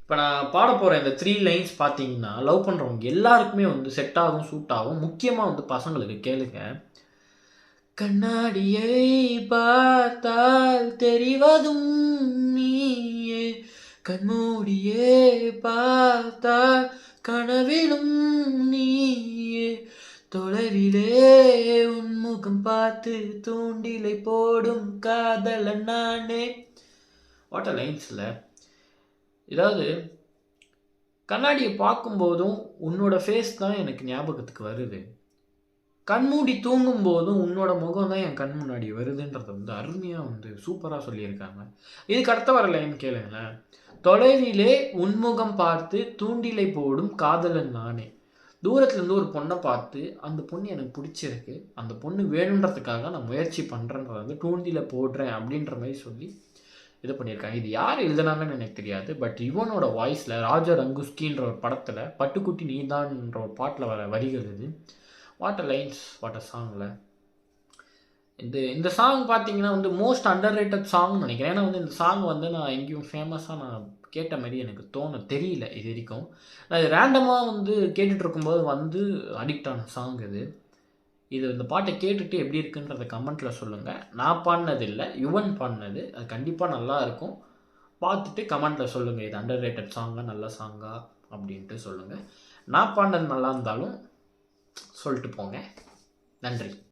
இப்போ நான் பாட போகிற இந்த 3 லைன்ஸ் பார்த்தீங்கன்னா லவ் பண்ணுறவங்க எல்லாருக்குமே வந்து செட் ஆகும், சூட் ஆகும். முக்கியமாக வந்து பசங்களுக்கு கேளுங்க. கண்ணாடியை பார்த்தால் தெரிவதும் நீயே, கண்மூடியே பார்த்தால் கனவிலும் நீயே, தொலைவிலே உன்முகம் பார்த்து தூண்டிலை போடும் காதலன் நானே. வாட் அ லைன்ஸில். இதாவது கண்ணாடியை பார்க்கும்போதும் உன்னோட ஃபேஸ் தான் எனக்கு ஞாபகத்துக்கு வருது, கண்மூடி தூங்கும் போதும் உன்னோட முகம் தான் என் கண் முன்னாடி வருதுன்றத வந்து அருமையாக வந்து சூப்பராக சொல்லியிருக்காங்க. இதுக்கு அடுத்த வர லைன் கேளுங்களேன். தொலைவிலே உன்முகம் பார்த்து தூண்டிலை போடும் காதலன் நானே. தூரத்துலேருந்து ஒரு பொண்ணை பார்த்து அந்த பொண்ணு எனக்கு பிடிச்சிருக்கு, அந்த பொண்ணு வேணுன்றதுக்காக நான் முயற்சி பண்ணுறேன்றத வந்து தூண்டில போடுறேன் அப்படின்ற மாதிரி சொல்லி இது பண்ணியிருக்காங்க. இது யார் எழுதுனாங்கன்னு எனக்கு தெரியாது. பட் இவனோட வாய்ஸில் ராஜா ரங்குஸ்கின்ற ஒரு படத்தில் பட்டுக்குட்டி நீதான்ன்ற ஒரு பாட்டில் வர வரிகள் இது. What a lines, what a சாங்கில். இந்த சாங் பார்த்தீங்கன்னா வந்து மோஸ்ட் அண்டர் ரேட்டட் சாங்னு நினைக்கிறேன். ஏன்னா வந்து இந்த சாங் வந்து நான் எங்கேயும் ஃபேமஸாக நான் கேட்ட மாதிரி எனக்கு தெரியல இது வரைக்கும். நான் இது ரேண்டமாக வந்து கேட்டுட்டு இருக்கும்போது வந்து அடிக்ட் ஆன சாங் இது. இந்த பாட்டை கேட்டுட்டு எப்படி இருக்குன்றத கமெண்ட்டில் சொல்லுங்கள். நான் பாடினது இல்லை, யுவன் பாடினது. அது கண்டிப்பாக நல்லா இருக்கும். பார்த்துட்டு கமெண்ட்டில் சொல்லுங்கள், இது அண்டர் ரேட்டட் சாங்கா நல்ல சாங்கா அப்படின்ட்டு சொல்லுங்கள். நான் பாடினது நல்லா இருந்தாலும் சொல்லிட்டு போங்க. நன்றி.